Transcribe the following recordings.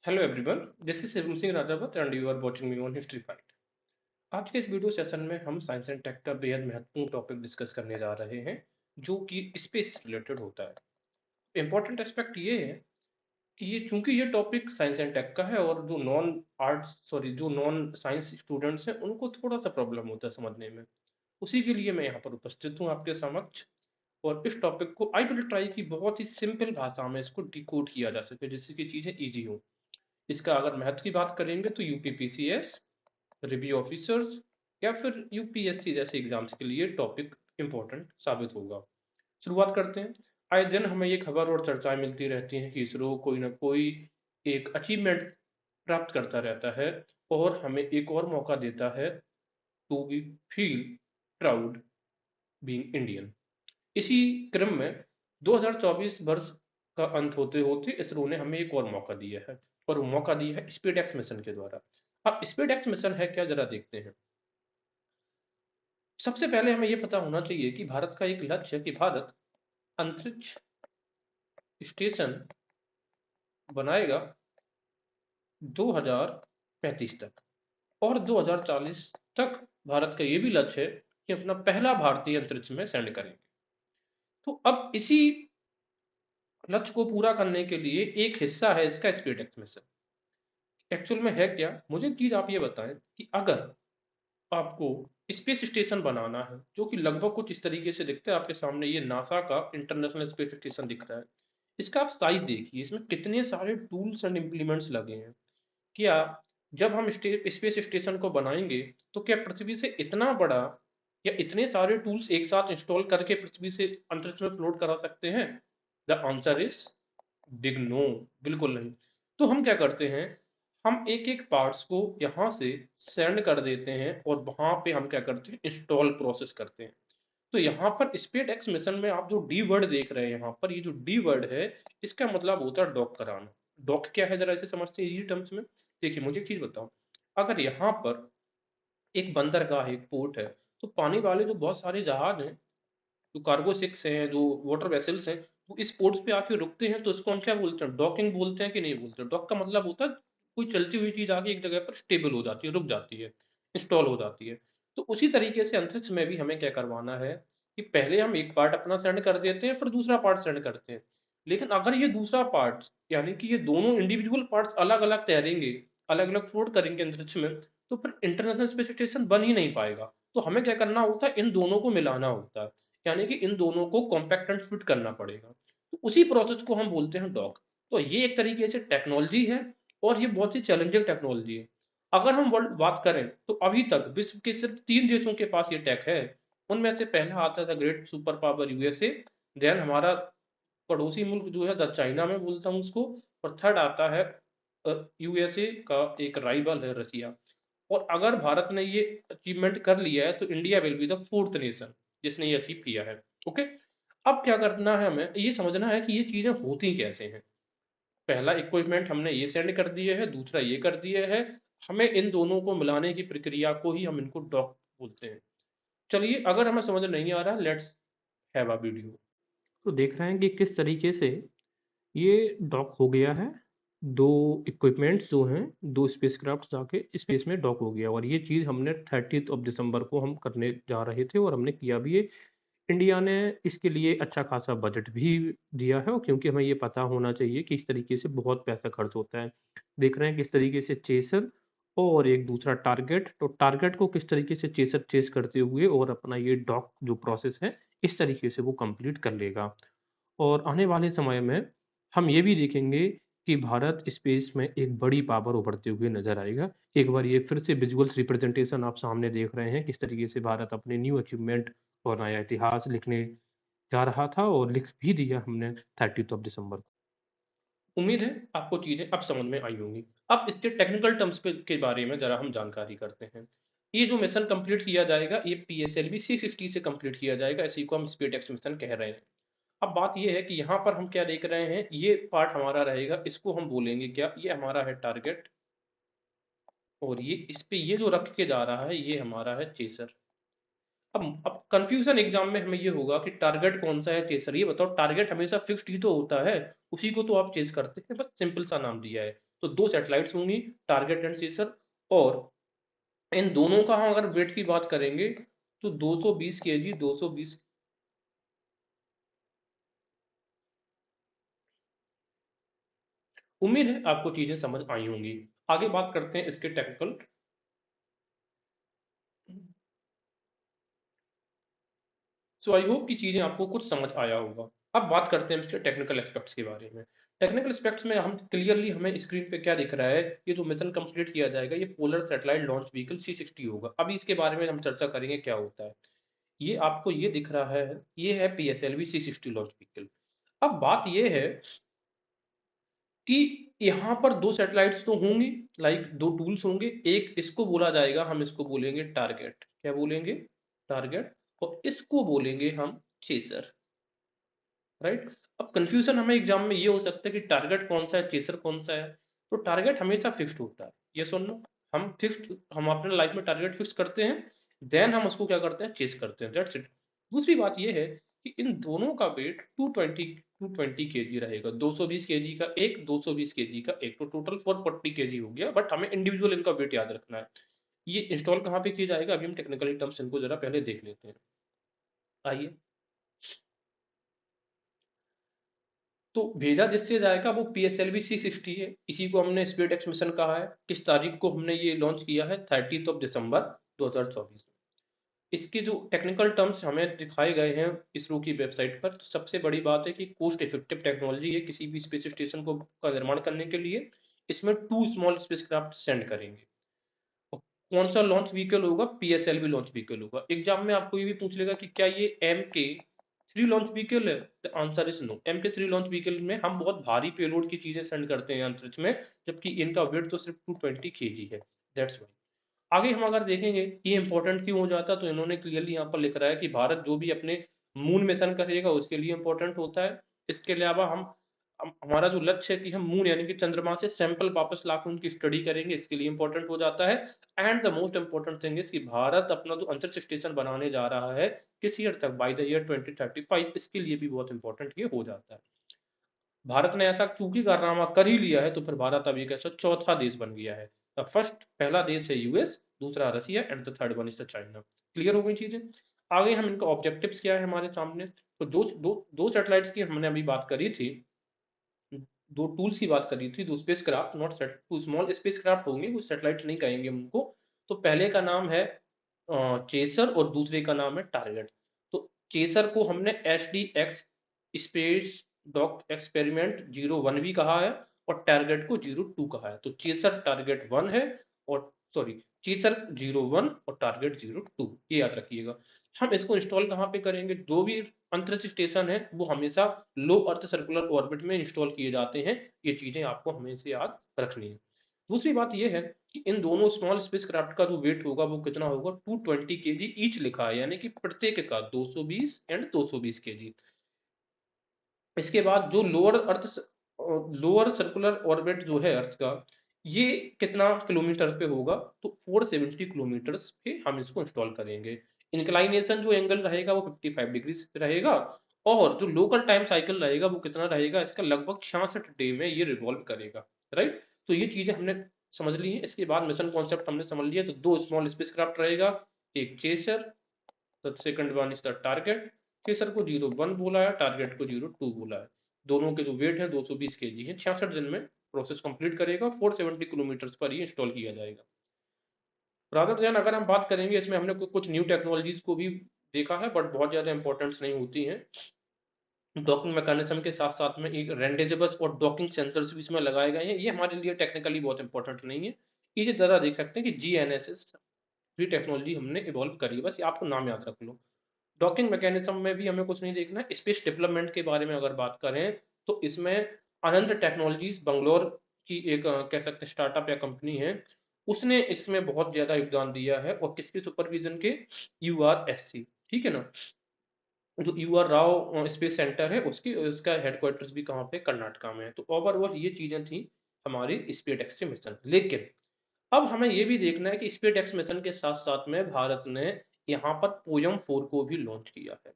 Hello everyone, this is Shivam Singh Rajawat and you are watching me on history fight. आज के इस video session में हम साइंस एंड टेक का बेहद महत्वपूर्ण टॉपिक डिस्कस करने जा रहे हैं, जो कि स्पेस से रिलेटेड होता है। इम्पोर्टेंट एस्पेक्ट ये है कि ये चूंकि ये टॉपिक साइंस एंड टेक का है और जो नॉन साइंस स्टूडेंट्स हैं उनको थोड़ा सा प्रॉब्लम होता है समझने में। उसी के लिए मैं यहाँ पर उपस्थित हूँ आपके समक्ष। और इस टॉपिक को आई विल ट्राई की बहुत ही सिंपल भाषा में इसको डिकोड किया जा सके, जिससे कि चीज़ें ईजी हो। इसका अगर महत्व की बात करेंगे तो यूपीपीसीएस, रिव्यू ऑफिसर्स या फिर यूपीएससी जैसे एग्जाम्स के लिए टॉपिक इम्पोर्टेंट साबित होगा। शुरुआत करते हैं। आए दिन हमें ये खबर और चर्चाएं मिलती रहती हैं कि इसरो कोई ना कोई एक अचीवमेंट प्राप्त करता रहता है और हमें एक और मौका देता है to be feel proud being Indian. इसी क्रम में 2024 वर्ष का अंत होते होते इसरो ने हमें एक और मौका दिया है, और वो मौका दिया है स्पेस एक्स मिशन के द्वारा। अब स्पेस एक्स मिशन है क्या, जरा देखते हैं। सबसे पहले हमें यह पता होना चाहिए कि भारत का एक लक्ष्य है कि भारत अंतरिक्ष स्टेशन बनाएगा 2035 तक, और 2040 तक भारत का यह भी लक्ष्य है कि अपना पहला भारतीय अंतरिक्ष में सेंड करेंगे। तो अब इसी लक्ष्य को पूरा करने के लिए एक हिस्सा है इसका स्पेस एक्स मिशन। एक्चुअल में है क्या, मुझे एक चीज आप ये बताएं कि अगर आपको स्पेस स्टेशन बनाना है, जो कि लगभग कुछ इस तरीके से दिखता है आपके सामने, ये नासा का इंटरनेशनल स्पेस स्टेशन दिख रहा है। इसका आप साइज देखिए, इसमें कितने सारे टूल्स एंड इम्प्लीमेंट्स लगे हैं। क्या जब हम स्पेस स्टेशन को बनाएंगे तो क्या पृथ्वी से इतना बड़ा या इतने सारे टूल्स एक साथ इंस्टॉल करके पृथ्वी से अंतरिक्ष में फ्लोट करा सकते हैं? The answer is big no, बिल्कुल नहीं। तो हम क्या करते हैं, हम एक एक पार्ट्स को यहाँ से सेंड कर देते हैं और वहां पे हम क्या करते हैं, इंस्टॉल प्रोसेस करते हैं। तो यहाँ पर स्पेस एक्स मिशन में आप जो डी वर्ड देख रहे हैं, यहाँ पर ये जो डी वर्ड है, इसका मतलब होता है डॉक कराना। डॉक क्या है, जरा इसे समझते हैं इजी टर्म्स में। देखिए मुझे एक चीज बताओ, अगर यहाँ पर एक बंदरगाह है, एक पोर्ट है, तो पानी वाले जो बहुत सारे जहाज हैं, जो कार्गो शिप्स हैं, जो वाटर वेसल्स हैं, वो इस पोर्ट्स पे आके रुकते हैं, तो इसको हम क्या बोलते हैं, डॉकिंग बोलते हैं कि नहीं बोलते? डॉक का मतलब होता है कोई चलती हुई चीज आके एक जगह पर स्टेबल हो जाती है, रुक जाती है, इंस्टॉल हो जाती है। तो उसी तरीके से अंतरिक्ष में भी हमें क्या करवाना है कि पहले हम एक पार्ट अपना सेंड कर देते हैं, फिर दूसरा पार्ट सेंड करते हैं। लेकिन अगर ये दूसरा पार्ट, यानी कि ये दोनों इंडिविजुअल पार्ट्स अलग अलग तैरेंगे, अलग अलग फ्लोट करेंगे अंतरिक्ष में, तो फिर इंटरनेशनल स्पेस स्टेशन बन ही नहीं पाएगा। तो हमें क्या करना होता है, इन दोनों को मिलाना होता है, यानी कि इन दोनों को कॉम्पैक्ट एंड फिट करना पड़ेगा। तो उसी प्रोसेस को हम बोलते हैं डॉक। तो ये एक तरीके से टेक्नोलॉजी है, और ये बहुत ही चैलेंजिंग टेक्नोलॉजी है। अगर हम वर्ल्ड बात करें तो अभी तक विश्व के सिर्फ 3 देशों के पास ये टेक है। उनमें से पहला आता था great super power USA, then हमारा पड़ोसी मुल्क जो है द चाइना में बोलता हूँ उसको, और थर्ड आता है यूएसए का एक राइवल है रसिया। और अगर भारत ने ये अचीवमेंट कर लिया है तो India will be the fourth nation जिसने ये अचीव किया है। ओके, अब क्या करना है, हमें ये समझना है कि ये चीजें होती कैसे हैं। पहला इक्विपमेंट हमने ये सेंड कर दिए है, दूसरा ये कर दिए है। हमें इन दोनों को मिलाने की प्रक्रिया को ही हम इनको डॉक बोलते हैं। चलिए, अगर हमें समझ नहीं आ रहा, लेट्स हैव अ वीडियो। तो देख रहे हैं कि किस तरीके से ये डॉक हो गया है। दो इक्विपमेंट्स जो हैं, दो स्पेसक्राफ्ट जाके स्पेस में डॉक हो गया, और ये चीज़ हमने 30 ऑफ दिसंबर को हम करने जा रहे थे, और हमने किया भी है। इंडिया ने इसके लिए अच्छा खासा बजट भी दिया है, और क्योंकि हमें ये पता होना चाहिए कि इस तरीके से बहुत पैसा खर्च होता है। देख रहे हैं किस तरीके से चेसर और एक दूसरा टारगेट, तो टारगेट को किस तरीके से चेसर चेस करते हुए और अपना ये डॉक जो प्रोसेस है, इस तरीके से वो कंप्लीट कर लेगा। और आने वाले समय में हम ये भी देखेंगे कि भारत स्पेस में एक बड़ी पावर उभरते हुए नजर आएगा। एक बार ये फिर से विजुअल्स रिप्रेजेंटेशन आप सामने देख रहे हैं, किस तरीके से भारत अपने न्यू अचीवमेंट और नया इतिहास लिखने जा रहा था, और लिख भी दिया हमने 30 ऑफ दिसंबर को। उम्मीद है आपको चीजें अब समझ में आई होंगी। अब इसके टेक्निकल टर्म्स के बारे में जरा हम जानकारी करते हैं। ये जो मिशन कंप्लीट किया जाएगा, ये पीएसएलवी 660 से कंप्लीट किया जाएगा, इसी को हम स्पेसएक्स मिशन कह रहे हैं। अब बात ये है कि यहाँ पर हम क्या देख रहे हैं, ये पार्ट हमारा रहेगा, इसको हम बोलेंगे क्या, ये हमारा है टारगेट, और ये इस पे ये जो रख के जा रहा है ये हमारा है चेसर। अब कंफ्यूजन एग्जाम में हमें ये होगा कि टारगेट कौन सा है, चेसर। ये बताओ, टारगेट हमेशा फिक्स्ड ही तो होता है, उसी को तो आप चेस करते हैं, बस सिंपल सा नाम दिया है। तो 2 सैटेलाइट्स होंगी, टारगेट एंड चेसर। और इन दोनों का हम अगर वेट की बात करेंगे तो 220 केजी, 220। उम्मीद है आपको चीजें समझ आई होंगी। आगे बात करते हैं इसके टेक्निकल। सो आई होप कि चीजें आपको कुछ समझ आया होगा। अब बात करते हैं इसके टेक्निकल एस्पेक्ट्स के बारे में। टेक्निकल एस्पेक्ट्स में हम क्लियरली, हमें स्क्रीन पे क्या दिख रहा है, ये जो मिशन कंप्लीट किया जाएगा ये polar satellite launch vehicle C-60 होगा। अभी इसके बारे में हम चर्चा करेंगे क्या होता है। ये आपको ये दिख रहा है, ये है PSLV C-60 लॉन्च व्हीकल। अब बात ये है कि यहाँ पर दो सैटेलाइट्स तो होंगी, लाइक दो टूल्स होंगे। एक इसको बोला जाएगा, हम इसको बोलेंगे टारगेट। क्या बोलेंगे? टारगेट। और इसको बोलेंगे हम चेसर। राइट। अब कंफ्यूजन हमें एग्जाम में ये हो सकता है कि टारगेट कौन सा है, चेसर कौन सा है। तो टारगेट हमेशा फिक्स्ड होता है, ये सुन लो। हम अपने लाइफ में टारगेट फिक्स करते हैं, देन हम उसको क्या करते हैं, चेस करते हैं, दैट्स इट। दूसरी बात ये है कि इन दोनों का वेट 220 केजी रहेगा। 220 केजी का एक, 220 केजी का एक, तो टोटल 440 केजी हो गया। बट हमें इंडिविजुअल इनका वेट याद रखना है। ये इंस्टॉल कहाँ पे किया जाएगा, अभी हम टेक्निकली टर्म्स इनको जरा पहले देख लेते हैं। आइए। तो भेजा जिससे जाएगा वो PSLV C-60 है। इसी को हमने स्पेस एक्स मिशन कहा है। किस तारीख को हमने ये लॉन्च किया है? 30 दिसंबर 2024 में। इसके जो टेक्निकल टर्म्स हमें दिखाए गए हैं इसरो की वेबसाइट पर, तो सबसे बड़ी बात है कि कोस्ट इफेक्टिव टेक्नोलॉजी है किसी भी स्पेस स्टेशन को का निर्माण करने के लिए। इसमें 2 स्मॉल स्पेसक्राफ्ट सेंड करेंगे। और कौन सा लॉन्च व्हीकल होगा? PSLV लॉन्च व्हीकल होगा। एग्जाम में आपको ये भी पूछ लेगा कि क्या ये MK3 लॉन्च व्हीकल है? The answer is no. MK3 launch vehicle में हम बहुत भारी पेलोड की चीजें सेंड करते हैं अंतरिक्ष में, जबकि इनका वेट तो सिर्फ 220 केजी है। That's why. आगे हम अगर देखेंगे ये इंपॉर्टेंट क्यों हो जाता, तो इन्होंने क्लियरली यहाँ पर लिख रहा है कि भारत जो भी अपने मून मिशन करेगा उसके लिए इंपॉर्टेंट होता है। इसके अलावा हमारा जो लक्ष्य है कि हम मून यानी कि चंद्रमा से सैंपल वापस लाकर उनकी स्टडी करेंगे, इसके लिए इंपॉर्टेंट हो जाता है। And the most important thing is कि भारत अपना जो अंतरिक्ष स्टेशन बनाने जा रहा है किस ईयर तक, बाय द ईयर 2035, इसके लिए भी बहुत इंपॉर्टेंट ये हो जाता है। भारत ने ऐसा चूंकि कारनामा कर ही लिया है, तो फिर भारत अब एक ऐसा चौथा देश बन गया है। द फर्स्ट, पहला देश है US, दूसरा Russia, and the third one is the China. Clear हो गई चीजें। आगे हम इनका ऑब्जेक्टिव्स क्या है हमारे सामने। तो जो दो सैटेलाइट्स की हमने अभी बात करी थी, दो टूल्स की बात करी थी, दो spacecraft, not too small spacecraft होंगे, वो सैटेलाइट नहीं कहेंगे हम उनको। तो पहले का नाम है चेसर और दूसरे का नाम है टारगेट। तो चेसर को हमने SDX स्पेस डॉक एक्सपेरिमेंट 01 भी कहा है, और टारगेट को 02 कहा है। तो चेसर टारगेट 1 है, और सॉरी, चेसर 01 और टारगेट 02, ये याद रखिएगा। हम इसको इंस्टॉल कहाँ पे करेंगे? जो भी अंतरिक्ष स्टेशन है वो हमेशा लो अर्थ सर्कुलर ऑर्बिट में इंस्टॉल किए जाते हैं। ये चीजें आपको हमेशा याद रखनी है। दूसरी बात यह है कि इन दोनों स्मॉल स्पेसक्राफ्ट का जो वेट होगा वो कितना होगा? 220 केजी ईच लिखा है, यानी कि प्रत्येक का 220 एंड 220 केजी। इसके बाद जो लोअर सर्कुलर ऑर्बिट जो है अर्थ का, ये कितना किलोमीटर पे होगा? तो 470 किलोमीटर पे हम इसको इंस्टॉल करेंगे। इंक्लाइनेशन जो एंगल रहेगा वो 55 डिग्री रहेगा। और जो लोकल टाइम साइकिल रहेगा वो कितना रहेगा? इसका लगभग 66 डे में ये रिवॉल्व करेगा। राइट। तो ये चीजें हमने समझ ली है। इसके बाद मिशन कॉन्सेप्ट हमने समझ लिया। तो दो स्मॉल स्पेसक्राफ्ट रहेगा, एक chaser, the second one is the target. Chaser को 01 बोला है, टारगेट को 02 बोला है। दोनों के जो वेट है 220 केजी है। 66 दिन में प्रोसेस कंप्लीट करेगा। 470 किलोमीटर पर ही इंस्टॉल किया जाएगा। रादर देन अगर हम बात करेंगे, इसमें हमने कुछ न्यू टेक्नोलॉजीज को भी देखा है, बट बहुत ज्यादा इंपॉर्टेंस नहीं होती है। डॉकिंग मैकेनिज्म के साथ साथ में एक रेंडेजेबस और डॉकिंग सेंसर्स भी इसमें लगाए गए हैं। ये हमारे लिए टेक्निकली बहुत इंपॉर्टेंट नहीं है। ये जरा देख सकते हैं कि GNSS भी टेक्नोलॉजी हमने इवॉल्व करी है, बस ये आपको नाम याद रख लो। डॉकिंग मैकेनिज्म में भी हमें कुछ नहीं देखना है। स्पेस डेवलपमेंट के बारे में अगर बात करें तो इसमें अनंत टेक्नोलॉजीज बंगलोर की एक कह सकते हैं स्टार्टअप या कंपनी है, उसने इसमें बहुत ज्यादा योगदान दिया है। और किसके सुपरविजन के? URSC, ठीक है ना। जो UR राव स्पेस सेंटर है उसकी उसका हेडक्वार्टर्स भी कहाँ पे? कर्नाटका में है। तो ओवरऑल ये चीजें थी हमारी स्पेस एक्स मिशन। लेकिन अब हमें ये भी देखना है कि स्पेस एक्स मिशन के साथ साथ में भारत ने यहाँ पर पोयम 4 को भी लॉन्च किया है।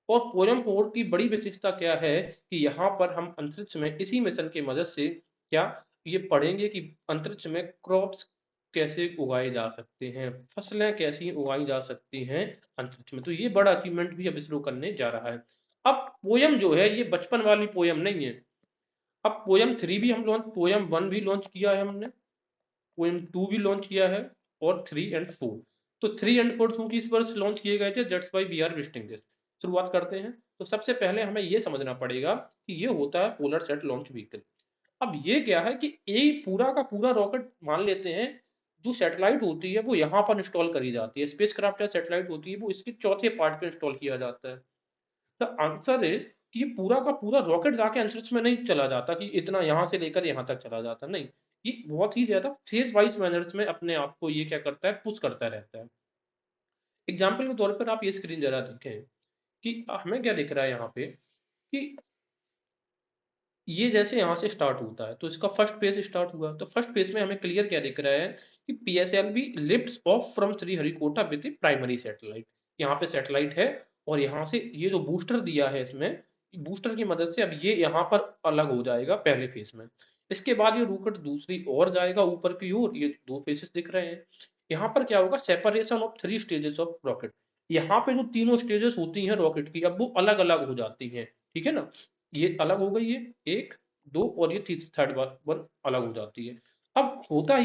और पोयम 4 की बड़ी विशेषता क्या है कि यहाँ पर हम अंतरिक्ष में इसी मिशन की मदद से क्या ये पढ़ेंगे कि अंतरिक्ष में क्रॉप्स कैसे उगाए जा सकते हैं, फसलें कैसी उगाई जा सकती हैं अंतरिक्ष में। तो ये बड़ा अचीवमेंट भी अब इसरो करने जा रहा है। अब पोयम जो है ये बचपन वाली पोयम नहीं है। अब पोयम 3 भी हम लॉन्च, पोयम 1 भी लॉन्च किया है हमने, पोएम 2 भी लॉन्च किया है, और 3 एंड 4। तो 3 एंड 4 चूंकि इस वर्ष लॉन्च किए गए थे, that's why we are visiting this. शुरुआत करते हैं। तो सबसे पहले हमें ये समझना पड़ेगा कि ये होता है पोलर सेट लॉन्च व्हीकल। अब ये क्या है कि एक पूरा का पूरा रॉकेट मान लेते हैं, जो सैटेलाइट होती है वो यहाँ पर इंस्टॉल करी जाती है, स्पेसक्राफ्ट या सैटेलाइट होती है वो इसके चौथे पार्ट पे इंस्टॉल किया जाता है। द आंसर इज कि ये पूरा का पूरा रॉकेट जाके अंतरिक्ष में नहीं चला जाता कि इतना यहाँ से लेकर यहाँ तक चला जाता, नहीं। ये बहुत ही ज्यादा फेज वाइज मैनर्स में अपने आप को ये क्या करता है, पुश करता रहता है। एग्जाम्पल के तौर पर आप ये स्क्रीन जरा देखें कि हमें क्या दिख रहा है यहाँ पे कि ये जैसे यहाँ से स्टार्ट होता है तो इसका फर्स्ट फेज स्टार्ट हुआ, तो फर्स्ट फेज में हमें क्लियर क्या दिख रहा है कि PSLV lifts of from Sriharikota with primary satellite. यहाँ पे सैटेलाइट है और यहाँ से ये जो बूस्टर दिया है इसमें, बूस्टर की मदद से अब ये यहाँ पर अलग हो जाएगा पहले फेज में। इसके बाद ये रॉकेट दूसरी ओर जाएगा ऊपर की ओर, ये दो फेजेस दिख रहे हैं। यहाँ पर क्या होगा, separation of 3 stages of rocket. यहाँ पे जो तीनों स्टेजेस होती हैं रॉकेट की अब वो अलग अलग हो जाती हैं, ठीक है ना। ये अलग हो गई है, एक, दो, और ये थर्ड वन अलग हो जाती है। अब होता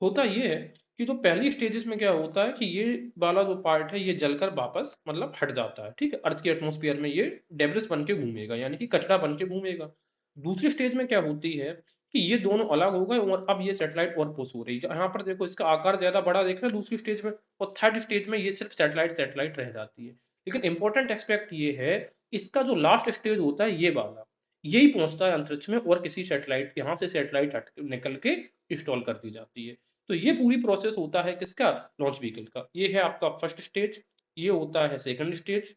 होता ये है कि जो पहली स्टेजेस में क्या होता है कि ये वाला जो पार्ट है ये जलकर वापस मतलब हट जाता है, ठीक है। अर्थ के एटमॉस्फेयर में ये डेब्रिस बन के घूमेगा, यानी कि कचरा बन के घूमेगा। दूसरी स्टेज में क्या होती है कि ये दोनों अलग हो गए और अब ये सैटेलाइट और पुश हो रही है। यहाँ पर देखो इसका आकार ज्यादा बड़ा देख रहे हैं दूसरी स्टेज में, और थर्ड स्टेज में ये सिर्फ सैटेलाइट सैटेलाइट रह जाती है। लेकिन इंपॉर्टेंट एक्सपेक्ट ये है, इसका जो लास्ट स्टेज होता है ये वाला, यही पहुंचता है अंतरिक्ष में और किसी सैटेलाइट, यहाँ से सैटेलाइट निकल के इंस्टॉल कर दी जाती है। तो ये पूरी प्रोसेस होता है किसका, लॉन्च व्हीकल का। ये है आपका फर्स्ट स्टेज, ये होता है सेकंड स्टेज,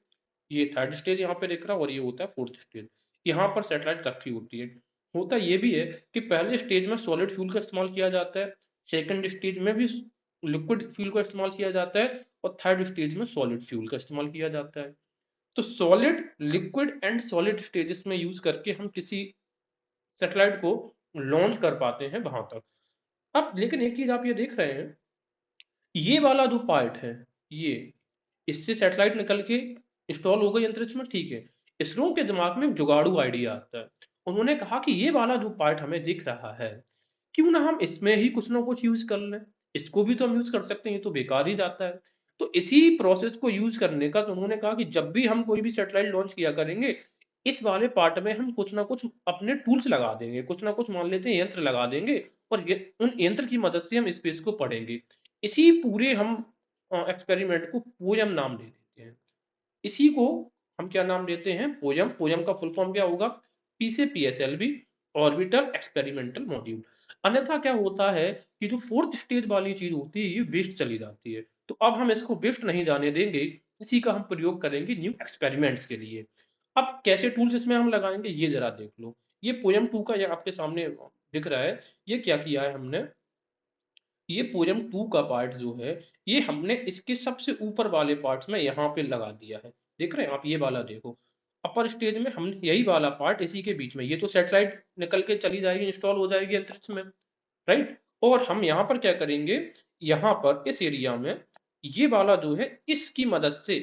ये थर्ड स्टेज यहाँ पे दिख रहा है, और ये होता है फोर्थ स्टेज। यहाँ पर सैटेलाइट रखी होती है। होता ये भी है कि पहले स्टेज में सॉलिड फ्यूल का इस्तेमाल किया जाता है, सेकंड स्टेज में भी लिक्विड फ्यूल का इस्तेमाल किया जाता है, और थर्ड स्टेज में सॉलिड फ्यूल का इस्तेमाल किया जाता है। तो solid, liquid and solid stages में यूज करके हम किसी सैटेलाइट को लॉन्च कर पाते हैं वहां तक। अब लेकिन एक चीज आप ये देख रहे हैं, ये वाला जो पार्ट है, ये इससे सैटेलाइट निकल के इंस्टॉल हो गई अंतरिक्ष में, ठीक है। इसरो के दिमाग में एक जुगाड़ू आइडिया आता है। उन्होंने कहा कि ये वाला जो पार्ट हमें दिख रहा है, क्यों ना हम इसमें ही कुछ ना कुछ यूज कर लें। इसको भी तो हम यूज कर सकते हैं, ये तो बेकार ही जाता है। तो इसी प्रोसेस को यूज करने का तो उन्होंने कहा कि जब भी हम कोई भी सैटेलाइट लॉन्च किया करेंगे, इस वाले पार्ट में हम कुछ ना कुछ अपने टूल्स लगा देंगे, कुछ ना कुछ मान लेते हैं यंत्र लगा देंगे, और उन यंत्र की मदद से हम स्पेस को पढ़ेंगे। इसी पूरे हम एक्सपेरिमेंट को पोयम नाम दे देते हैं। इसी को हम क्या नाम देते हैं, पोयम। पोयम का फुल फॉर्म क्या होगा, पी से पीएसएलवी, ऑर्बिटल एक्सपेरिमेंटल मॉड्यूल। अन्यथा क्या होता है कि जो फोर्थ स्टेज वाली चीज होती है ये वेस्ट चली जाती है। तो अब हम इसको वेस्ट नहीं जाने देंगे, इसी का हम प्रयोग करेंगे न्यू एक्सपेरिमेंट्स के लिए। अब कैसे टूल्स इसमें हम लगाएंगे ये जरा देख लो। ये पोयम 2 का ये आपके सामने दिख रहा है। ये क्या किया है हमने, ये पोयम 2 का पार्ट जो है, ये हमने इसके सबसे ऊपर वाले पार्ट्स में यहाँ पे लगा दिया है। देख रहे हैं आप, ये वाला देखो, अपर स्टेज में हम यही वाला पार्ट इसी के बीच में, ये तो सैटेलाइट निकल के चली जाएगी, इंस्टॉल हो जाएगी अंतरिक्ष में, राइट। और हम यहाँ पर क्या करेंगे, यहाँ पर इस एरिया में ये वाला जो है इसकी मदद से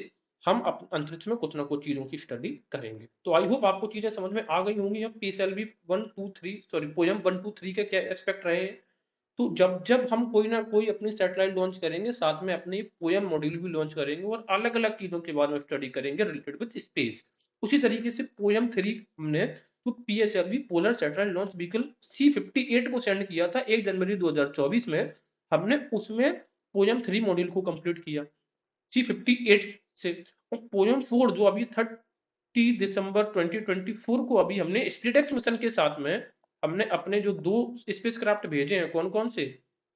हम अंतरिक्ष में कुछ ना कुछ चीजों की स्टडी करेंगे। तो आई होप आपको चीजें समझ में आ गई होंगी। अब पीएसएलवी 1 2 3 सॉरी पोयम 1 2 3 के क्या एस्पेक्ट रहे हैं। तो जब जब हम कोई ना कोई अपनी सैटेलाइट लॉन्च करेंगे, साथ में अपनी पोयम मॉड्यूल भी लॉन्च करेंगे और अलग अलग चीजों के बारे में स्टडी करेंगे रिलेटेड विद स्पेस। उसी तरीके से पोयम 3 हमने तो PSLV polar satellite launch vehicle C58 को सेंड किया था 1 जनवरी 2024 में। हमने उसमें पोयम 3 मॉड्यूल को कंप्लीट किया C58 से। और पोयम 4 जो अभी 30 दिसंबर 2024 को अभी हमने स्प्लिटेक्स मिशन के साथ में हमने अपने जो दो स्पेसक्राफ्ट भेजे हैं, कौन कौन से,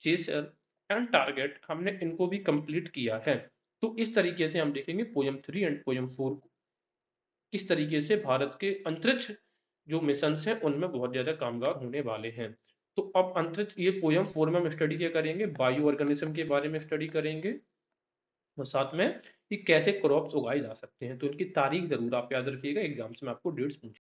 चेसर एंड टारगेट, हमने इनको भी कंप्लीट किया है। तो इस तरीके से हम देखेंगे पोयम 3 एंड पोयम 4 को, किस तरीके से भारत के अंतरिक्ष जो मिशन हैं उनमें बहुत ज्यादा कामगार होने वाले हैं। तो अब अंतरिक्ष ये पोयम 4 में हम स्टडी क्या करेंगे, बायो ऑर्गेनिज्म के बारे में स्टडी करेंगे और साथ में कि कैसे क्रॉप्स उगाए जा सकते हैं। तो इनकी तारीख जरूर आप याद रखिएगा, एग्जाम्स में आपको डेट्स पूछ